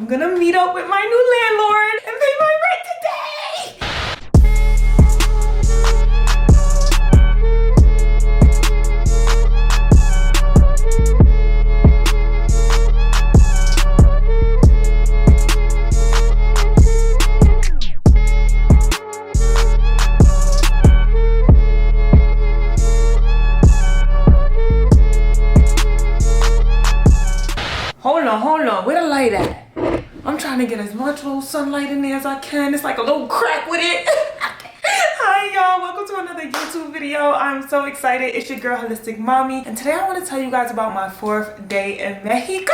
gonna meet up with my new landlord and pay my rent today. Hold on, where the light at? I'm trying to get as much little sunlight in there as I can. It's like a little crack with it. Hi y'all, welcome to another YouTube video. I'm so excited. It's your girl Holistic Mommy, and today I want to tell you guys about my 4th day in Mexico.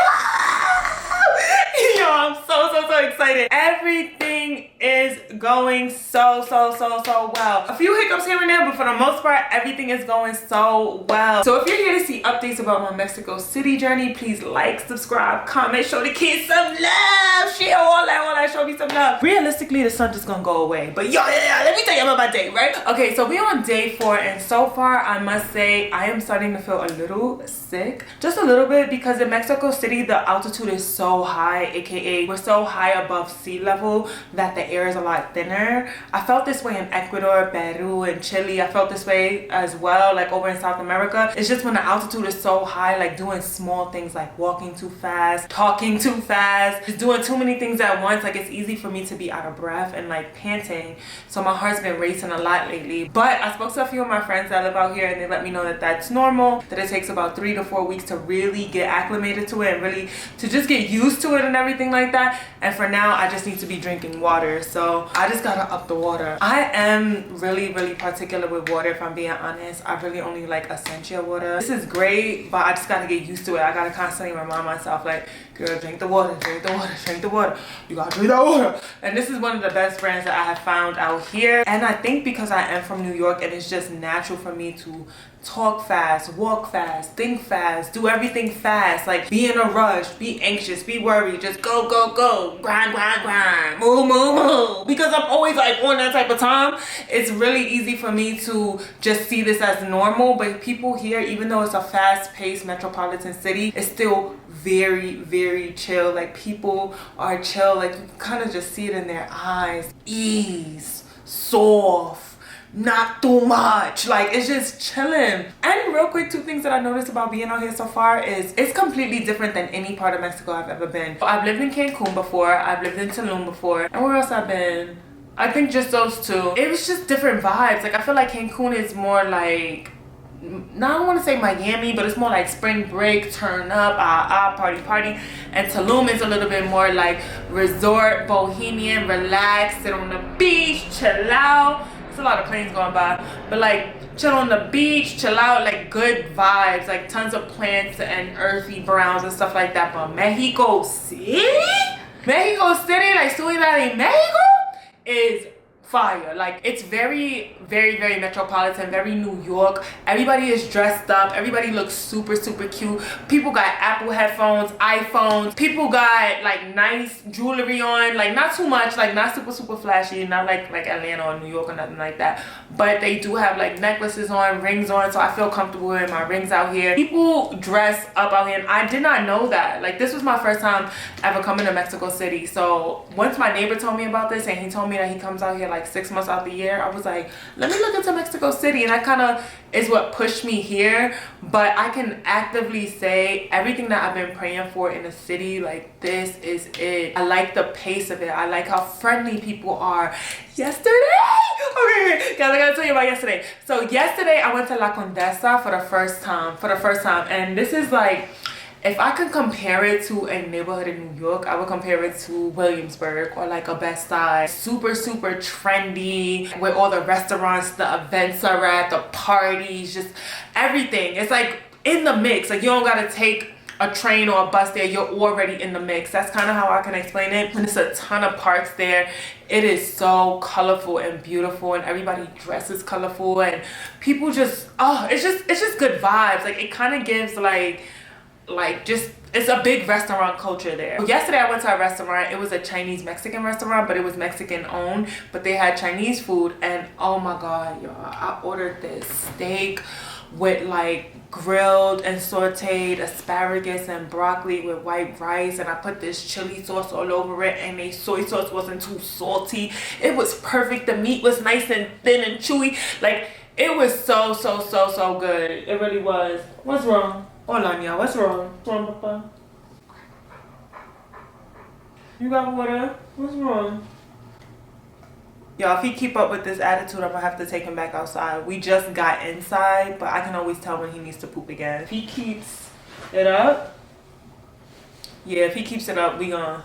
Yo, I'm so excited. Everything is going so well. A few hiccups here and there, but for the most part, everything is going so well. So if you're here to see updates about my Mexico City journey, please like, subscribe, comment, show the kids some love, share all that, show me some love. Realistically, the sun just gonna go away, but yo, let me tell you about my day, right? Okay, so we're on day 4, and so far, I must say, I am starting to feel a little sick. Just a little bit, because in Mexico City, the altitude is so high, aka we're so high above sea level that the air is a lot thinner. I felt this way in Ecuador, Peru, and Chile. I felt this way as well, like over in South America. It's just when the altitude is so high, like doing small things like walking too fast, talking too fast, just doing too many things at once. Like, it's easy for me to be out of breath and like panting. So my heart's been racing a lot lately. But I spoke to a few of my friends that live out here, and they let me know that that's normal, that it takes about 3 to 4 weeks to really get acclimated to it and really to just get used to it and everything like that. And for now, I just need to be drinking water. So I just gotta up the water. I am really particular with water, if I'm being honest. I really only like essential water. This is great, but I just gotta get used to it. I gotta constantly remind myself, like, girl, drink the water, drink the water, drink the water. You gotta drink that water. And this is one of the best brands that I have found out here. And I think because I am from New York, and it's just natural for me to talk fast, walk fast, think fast, do everything fast, like be in a rush, be anxious, be worried, just go, grind, move. Because I'm always like on that type of time, it's really easy for me to just see this as normal. But people here, even though it's a fast-paced metropolitan city, it's still very chill. Like, people are chill, like you can kind of just see it in their eyes. Ease, soft, not too much, like it's just chilling. And real quick, 2 things that I noticed about being out here so far is it's completely different than any part of Mexico I've ever been. I've lived in Cancun before, I've lived in Tulum before, and where else I've been? I think just those 2. It was just different vibes. Like, I feel like Cancun is more like, now I don't want to say Miami, but it's more like spring break, turn up, party. And Tulum is a little bit more like resort, bohemian, relax, sit on the beach, chill out. There's a lot of planes going by, but like chill on the beach, chill out, like good vibes, like tons of plants and earthy browns and stuff like that. But Mexico City, like Ciudad de Mexico, is fire. Like, it's very metropolitan, very New York. Everybody is dressed up, everybody looks super cute. People got Apple headphones, iPhones, people got like nice jewelry on, like not too much, like not super flashy, not like Atlanta or New York or nothing like that, but they do have like necklaces on, rings on, so I feel comfortable in my rings out here. People dress up out here, and I did not know that. Like, this was my first time ever coming to Mexico City. So once my neighbor told me about this, and he told me that he comes out here like 6 months out the year, I was like, let me look into Mexico City. And that kind of is what pushed me here. But I can actively say everything that I've been praying for in a city, like, this is it. I like the pace of it. I like how friendly people are. Yesterday, okay guys, I gotta tell you about yesterday. So yesterday I went to La Condesa for the first time, and this is like, if I could compare it to a neighborhood in New York, I would compare it to Williamsburg or like a Best Side. Super trendy, where all the restaurants, the events are at, the parties, just everything. It's like in the mix. Like, you don't gotta take a train or a bus there, you're already in the mix. That's kind of how I can explain it. And there's a ton of parks there. It is so colorful and beautiful, and everybody dresses colorful, and people just, oh, it's just good vibes. Like, it kind of gives like just, it's a big restaurant culture there. Yesterday I went to a restaurant. It was a Chinese Mexican restaurant, but it was Mexican owned, but they had Chinese food, and oh my god, y'all, I ordered this steak with like grilled and sauteed asparagus and broccoli with white rice, and I put this chili sauce all over it, and the soy sauce wasn't too salty. It was perfect. The meat was nice and thin and chewy. Like, it was so good. It really was. What's wrong? Hold on, y'all. What's wrong? What's wrong, Papa? You got water? What's wrong? Y'all, if he keep up with this attitude, I'm gonna have to take him back outside. We just got inside, but I can always tell when he needs to poop again. If he keeps it up, yeah, if he keeps it up, we gonna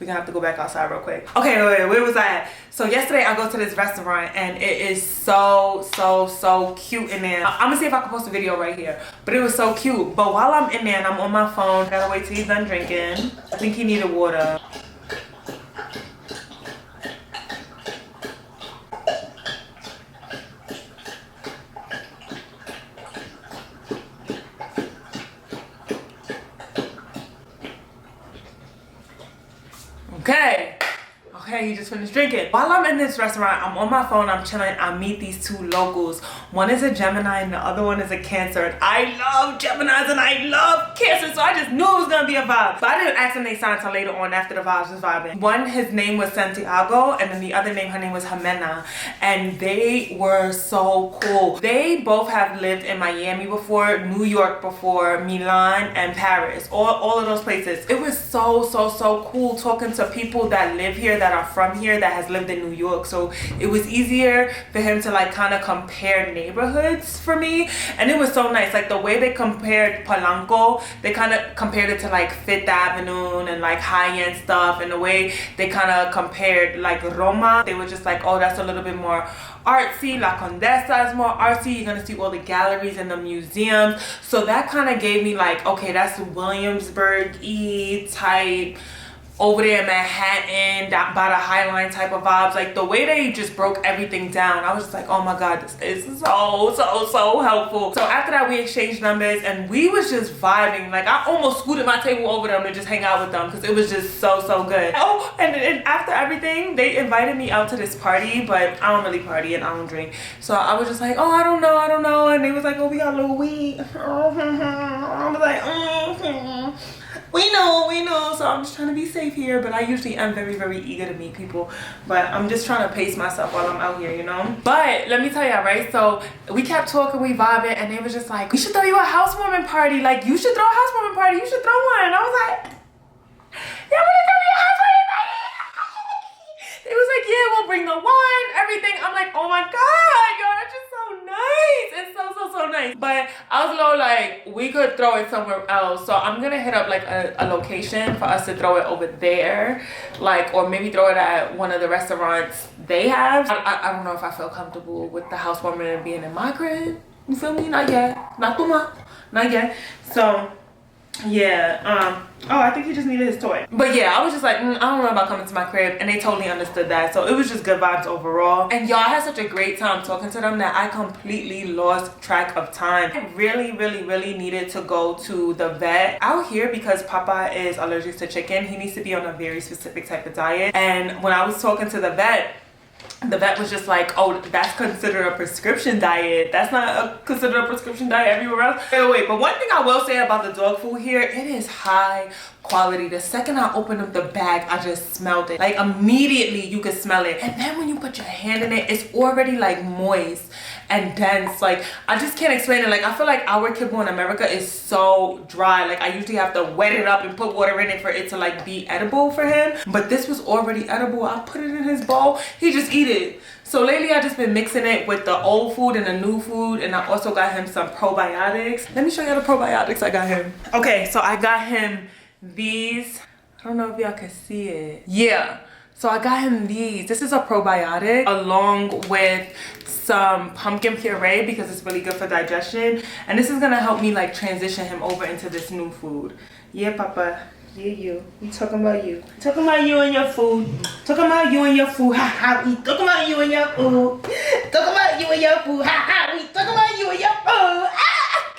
have to go back outside real quick. Okay, wait, where was I at? So yesterday I go to this restaurant and it is so cute in there. I'm gonna see if I can post a video right here, but it was so cute. But while I'm in there and I'm on my phone, gotta wait till he's done drinking. I think he needed water. Okay, he just finished drinking. While I'm in this restaurant, I'm on my phone, I'm chilling, I meet these two locals. One is a Gemini and the other one is a Cancer. And I love Geminis and I love Cancer, so I just knew it was gonna be a vibe. But I didn't ask them their sign until later on after the vibes was vibing. One, his name was Santiago, and then the other name, her name was Jimena. And they were so cool. They both have lived in Miami before, New York before, Milan, and Paris. All of those places. It was so cool talking to people that live here, that are from here, that has lived in New York. So it was easier for him to like kind of compare neighborhoods for me, and it was so nice. Like the way they compared Polanco, they kind of compared it to like Fifth Avenue and like high-end stuff, and the way they kind of compared like Roma, they were just like, oh, that's a little bit more artsy. La Condesa is more artsy. You're gonna see all the galleries and the museums. So that kind of gave me like, okay, that's Williamsburg-y type, over there in Manhattan, by the High Line type of vibes. Like the way they just broke everything down, I was just like, oh my god, this is so helpful. So after that, we exchanged numbers and we was just vibing. Like I almost scooted my table over them to just hang out with them because it was just so good. Oh, and after everything, they invited me out to this party, but I don't really party and I don't drink. So I was just like, oh, I don't know. And they was like, oh, we got a little weed. I was like, we know. So I'm just trying to be safe here, but I usually am very eager to meet people, but I'm just trying to pace myself while I'm out here, you know. But let me tell y'all, right, so we kept talking, we vibing, and they was just like, we should throw you a housewarming party. Like, you should throw a housewarming party, you should throw one. And I was like, yeah, I'm gonna throw me a housewarming party. It was like, yeah, we'll bring the wine, everything. I'm like, oh my god, yo, that's just so nice. It's so nice. But I was a little like, we could throw it somewhere else. So I'm gonna hit up like a location for us to throw it over there, like, or maybe throw it at one of the restaurants they have. I don't know if I feel comfortable with the housewarming being in my crib. You feel me? Not yet. Not yet. So yeah, oh, I think he just needed his toy. But yeah, I was just like, I don't know about coming to my crib, and they totally understood that. So it was just good vibes overall. And y'all, I had such a great time talking to them that I completely lost track of time. I really needed to go to the vet out here because Papa is allergic to chicken. He needs to be on a very specific type of diet. And when I was talking to the vet was just like, oh, that's considered a prescription diet. That's not considered a prescription diet everywhere else. Wait, but one thing I will say about the dog food here, it is high quality. The second I opened up the bag, I just smelled it. Like immediately you could smell it. And then when you put your hand in it, it's already like moist and dense. Like I just can't explain it. Like I feel like our kibble in America is so dry. Like I usually have to wet it up and put water in it for it to like be edible for him. But this was already edible. I put it in his bowl. He just eat it. So lately I just been mixing it with the old food and the new food, and I also got him some probiotics. Let me show you the probiotics I got him. Okay, so I got him these. I don't know if y'all can see it. Yeah, so I got him these. This is a probiotic along with some pumpkin puree because it's really good for digestion, and this is gonna help me like transition him over into this new food. Yeah, Papa. Yeah, you. We talking about you. Talking about you and your food. Talking about you and your food. Ha ha. We talking about you and your food. Talking about you and your food. Ha ha. We talking about you and your food. Ah!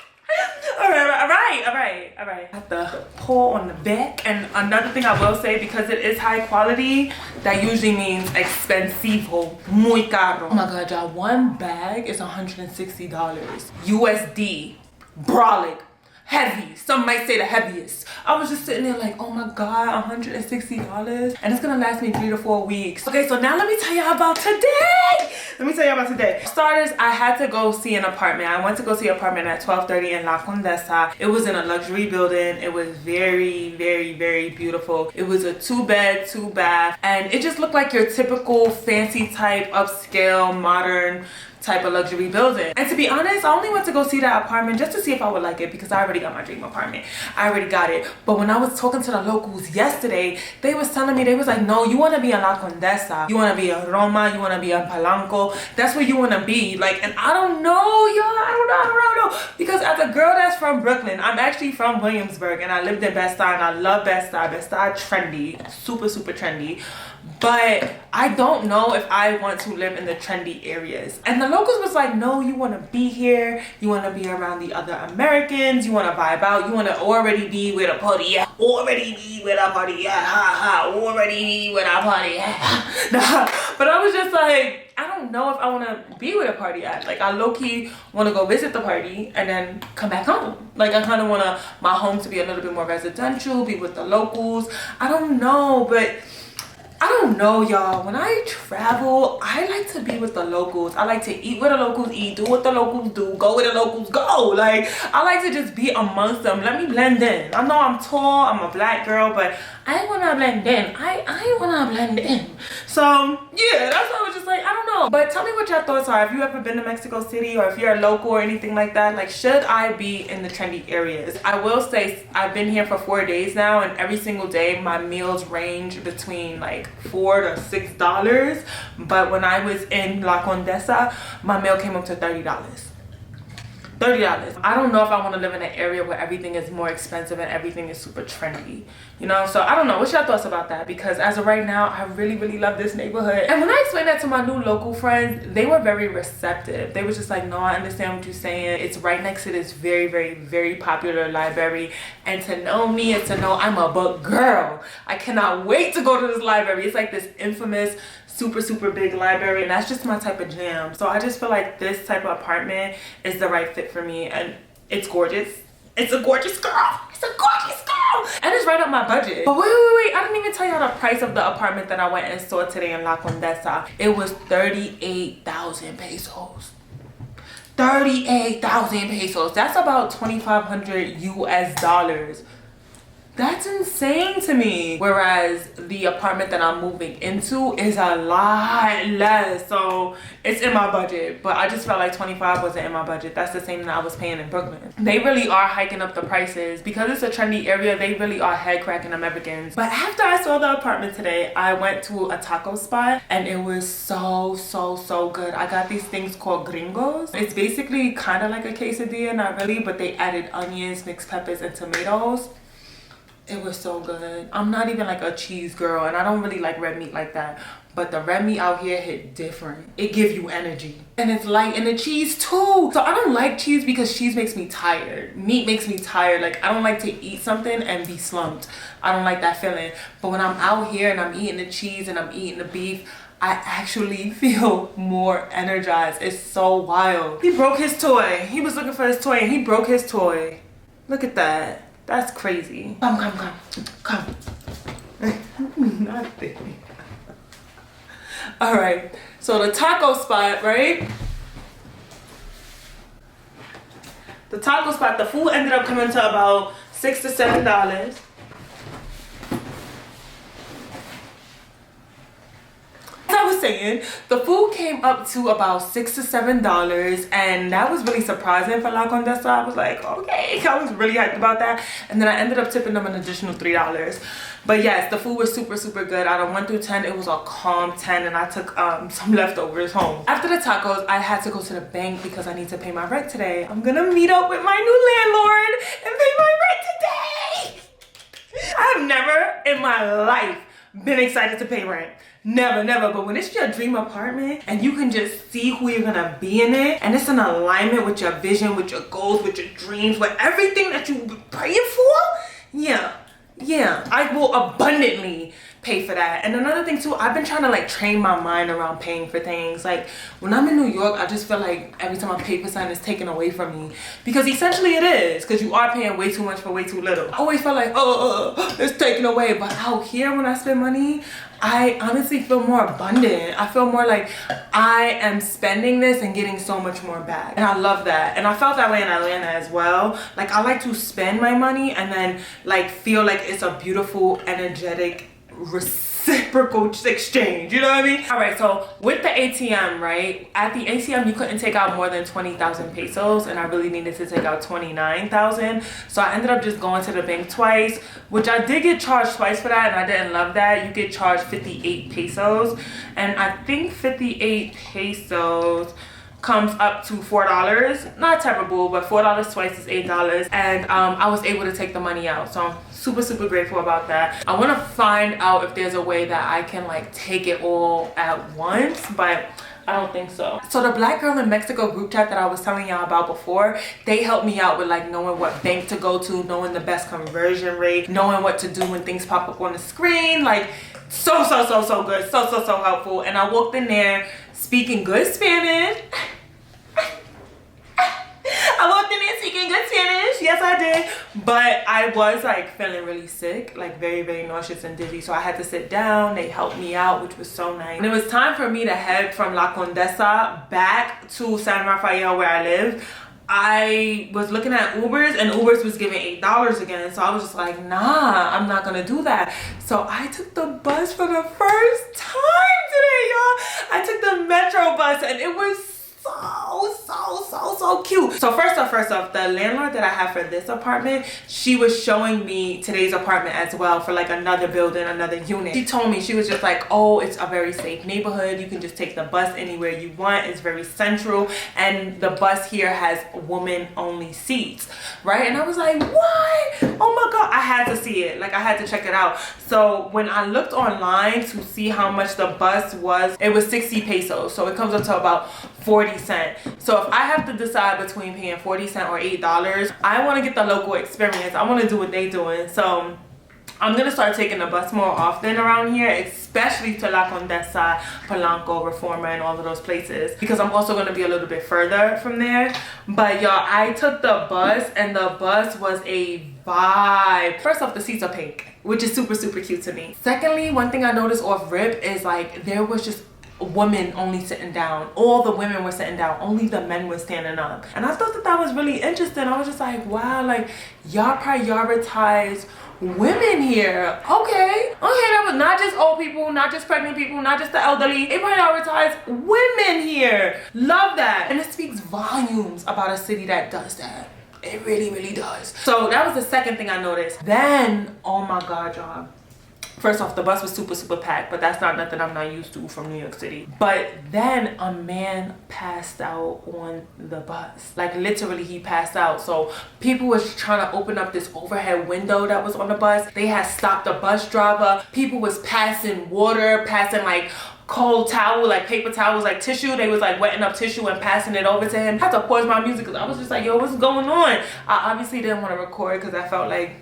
All right. All right. I have the pull on the back. And another thing I will say, because it is high quality, that usually means expensivo, muy caro. Oh my God, y'all, one bag is $160 USD, brolic. Heavy. Some might say the heaviest. I was just sitting there like, oh my God, $160, and it's gonna last me 3 to 4 weeks. Okay, so now let me tell y'all about today. For starters, I had to go see an apartment. I went to go see an apartment at 1230 in La Condesa. It was in a luxury building. It was very, very, very beautiful. It was a 2-bed, 2-bath, and it just looked like your typical fancy type, upscale, modern type of luxury building. And to be honest, I only went to go see that apartment just to see if I would like it, because I already got my dream apartment. I already got it. But when I was talking to the locals yesterday, they was telling me, they was like, no, you want to be in La Condesa, you want to be in Roma, you want to be in Palanco, that's where you want to be. Like, and I don't know, y'all, I don't know, because as a girl that's from Brooklyn, I'm actually from Williamsburg, and I lived in Bed-Stuy, and I love Bed-Stuy. Bed-Stuy trendy, super, super trendy. But I don't know if I want to live in the trendy areas. And the locals was like, no, you want to be here, you want to be around the other Americans, you want to vibe out, you want to already be with a party at, already be with a party at, ha ha, already be with a party at. Nah. But I was just like, I don't know if I want to be with a party at. Like, I low-key want to go visit the party and then come back home. Like, I kind of want my home to be a little bit more residential, be with the locals. I don't know, but I don't know, y'all. When I travel, I like to be with the locals. I like to eat where the locals eat, do what the locals do, go where the locals go. Like, I like to just be amongst them. Let me blend in. I know I'm tall, I'm a black girl, but I want to blend in. I want to blend in. So, yeah, that's why I was just like, I don't know. But tell me what your thoughts are. If you ever been to Mexico City, or if you're a local or anything like that, like, should I be in the trendy areas? I will say, I've been here for 4 days now, and every single day my meals range between like $4 to $6. But when I was in La Condesa, my meal came up to $30. $30. I don't know if I want to live in an area where everything is more expensive and everything is super trendy, you know? So I don't know. What's your thoughts about that? Because as of right now, I really, really love this neighborhood. And when I explained that to my new local friends, they were very receptive. They were just like, no, I understand what you're saying. It's right next to this very, very, very popular library. And to know me and to know I'm a book girl, I cannot wait to go to this library. It's like this infamous super, super big library, and that's just my type of jam. So I just feel like this type of apartment is the right fit for me, and it's gorgeous. It's a gorgeous girl. It's a gorgeous girl. And it's right up my budget. But wait. I didn't even tell y'all the price of the apartment that I went and saw today in La Condesa. It was 38,000 pesos. 38,000 pesos. That's about 2,500 US dollars. That's insane to me. Whereas the apartment that I'm moving into is a lot less. So it's in my budget, but I just felt like 25 wasn't in my budget. That's the same that I was paying in Brooklyn. They really are hiking up the prices. Because it's a trendy area, they really are head cracking Americans. But after I saw the apartment today, I went to a taco spot, and it was so good. I got these things called gringos. It's basically kind of like a quesadilla, not really, but they added onions, mixed peppers, and tomatoes. It was so good. I'm not even like a cheese girl, and I don't really like red meat like that, but the red meat out here hit different. It gives you energy, and it's light, and the cheese too. So I don't like cheese because cheese makes me tired. Meat makes me tired. Like, I don't like to eat something and be slumped. I don't like that feeling. But when I'm out here and I'm eating the cheese and I'm eating the beef, I actually feel more energized. It's so wild. He broke his toy. He was looking for his toy and he broke his toy. Look at that. That's crazy. Come. Nothing. All right, so the taco spot, right? The taco spot, the food ended up coming to about $6 to $7. As I was saying, the food came up to about $6 to $7, and that was really surprising for La Condesa. I was like, okay, I was really hyped about that. And then I ended up tipping them an additional $3. But yes, the food was super good. Out of 1 through 10, it was a calm 10, and I took some leftovers home. After the tacos, I had to go to the bank because I need to pay my rent today. I'm gonna meet up with my new landlord and pay my rent today. I have never in my life been excited to pay rent. Never, never. But when it's your dream apartment and you can just see who you're gonna be in it, and it's in alignment with your vision, with your goals, with your dreams, with everything that you've been praying for, yeah, I will abundantly pay for that. And another thing too, I've been trying to like train my mind around paying for things. Like when I'm in New York, I just feel like every time I pay for something, it's taken away from me, because essentially it is, because you are paying way too much for way too little. I always felt like, it's taken away. But out here, when I spend money, I honestly feel more abundant. I feel more like I am spending this and getting so much more back. And I love that. And I felt that way in Atlanta as well. Like I like to spend my money and then like feel like it's a beautiful, energetic, reciprocal exchange, you know what I mean? All right, so with the ATM, right, at the ATM you couldn't take out more than 20,000 pesos, and I really needed to take out 29,000, so I ended up just going to the bank twice, which I did get charged twice for that, and I didn't love that. You get charged 58 pesos, and I think 58 pesos comes up to $4. Not terrible, but $4 twice is $8, and I was able to take the money out, so I'm super grateful about that. I want to find out if there's a way that I can like take it all at once, but I don't think so. So the Black Girl in Mexico group chat that I was telling y'all about before, they helped me out with like knowing what bank to go to, knowing the best conversion rate, knowing what to do when things pop up on the screen. Like so good, so helpful. And I walked in there speaking good Spanish. I walked in there speaking good Spanish. Yes, I did. But I was like feeling really sick, like very nauseous and dizzy. So I had to sit down. They helped me out, which was so nice. And it was time for me to head from La Condesa back to San Rafael, where I live. I was looking at Ubers, and Ubers was giving $8 again. So I was just like, nah, I'm not gonna do that. So I took the bus for the first time today, y'all. I took the Metro bus, and it was so cute. So first off, the landlord that I have for this apartment, she was showing me today's apartment as well for like another building, another unit. She told me, she was just like, oh, it's a very safe neighborhood. You can just take the bus anywhere you want. It's very central, and the bus here has woman only seats, right? And I was like, what? Oh my god, I had to see it. Like I had to check it out. So when I looked online to see how much the bus was, it was 60 pesos. So it comes up to about 40 cents. So if I have to decide between paying 40 cents or $8, I want to get the local experience. I want to do what they doing. So I'm gonna start taking the bus more often around here, especially to La Condesa, Polanco, Reforma, and all of those places, because I'm also gonna be a little bit further from there. But y'all, I took the bus, and the bus was a vibe. First off, the seats are pink, which is super cute to me. Secondly, one thing I noticed off rip is like there was just women only sitting down. All the women were sitting down, only the men were standing up. And I thought that was really interesting. I was just like, wow, like y'all prioritize women here. Okay, that was not just old people, not just pregnant people, not just the elderly. They prioritize women here. Love that. And it speaks volumes about a city that does that. It really does. So that was the second thing I noticed. Then, oh my god, y'all, first off, the bus was super packed, but that's not nothing I'm not used to from New York City. But then a man passed out on the bus. Like literally he passed out. So people was trying to open up this overhead window that was on the bus. They had stopped the bus driver. People was passing water, passing like cold towel, like paper towels, like tissue. They was like wetting up tissue and passing it over to him. I had to pause my music because I was just like, yo, what's going on? I obviously didn't want to record because I felt like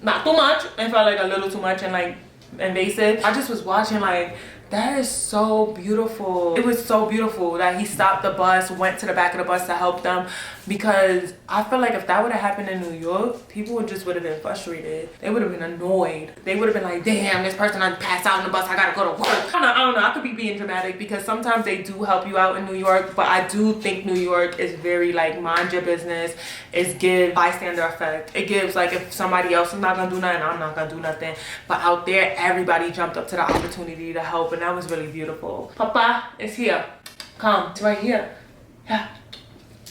not too much. It felt like a little too much and like invasive. I just was watching like, that is so beautiful. It was so beautiful that he stopped the bus, went to the back of the bus to help them, because I feel like if that would have happened in New York, people would have been frustrated. They would have been annoyed. They would have been like, damn, this person passed out on the bus, I gotta go to work. I don't know, I could be being dramatic because sometimes they do help you out in New York, but I do think New York is very like mind your business. It's give bystander effect. It gives like if somebody else is not gonna do nothing, I'm not gonna do nothing. But out there, everybody jumped up to the opportunity to help, and that was really beautiful. Papa, it's here. Come, it's right here. Yeah.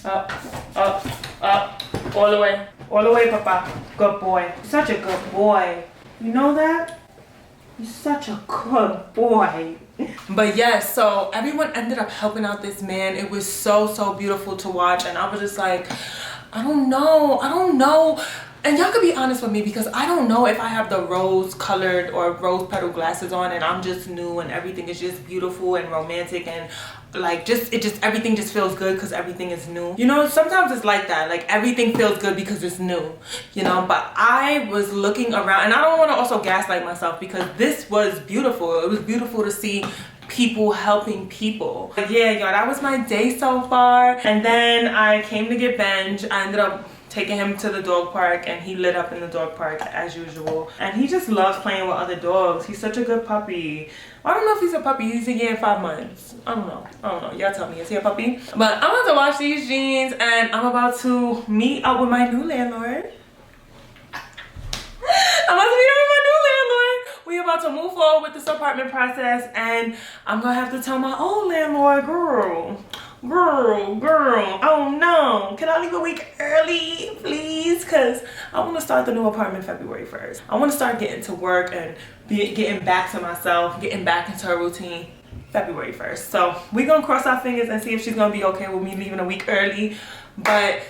Up, all the way, Papa. Good boy. You're such a good boy. You know that? You're such a good boy. But yes, so everyone ended up helping out this man. It was so beautiful to watch, and I was just like, I don't know. And y'all could be honest with me, because I don't know if I have the rose colored or rose petal glasses on and I'm just new and everything is just beautiful and romantic and like everything just feels good because everything is new. You know, sometimes it's like that, like everything feels good because it's new, you know. But I was looking around, and I don't want to also gaslight myself, because this was beautiful. It was beautiful to see people helping people. But yeah, y'all, that was my day so far. And then I came to get Benj. I ended up taking him to the dog park, and he lit up in the dog park as usual. And he just loves playing with other dogs. He's such a good puppy. I don't know if he's a puppy. He's a year and 5 months. I don't know. Y'all tell me, is he a puppy? But I'm about to wash these jeans, and I'm about to meet up with my new landlord. I'm about to meet up with my new landlord. We about to move forward with this apartment process, and I'm gonna have to tell my old landlord, girl, oh no, can I leave a week early, please? Because I want to start the new apartment February 1st. I want to start getting to work and getting back to myself, getting back into a routine February 1st. So we're gonna cross our fingers and see if she's gonna be okay with me leaving a week early. But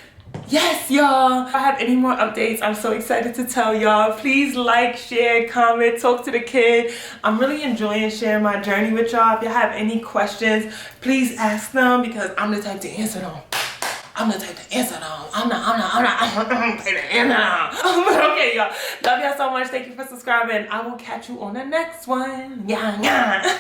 yes, y'all, if I have any more updates, I'm so excited to tell y'all. Please like, share, comment, talk to the kid. I'm really enjoying sharing my journey with y'all. If y'all have any questions, please ask them, because I'm the type to answer them. I'm the type to answer them. I'm not the type to answer them. But okay, y'all, love y'all so much. Thank you for subscribing. I will catch you on the next one. Yeah.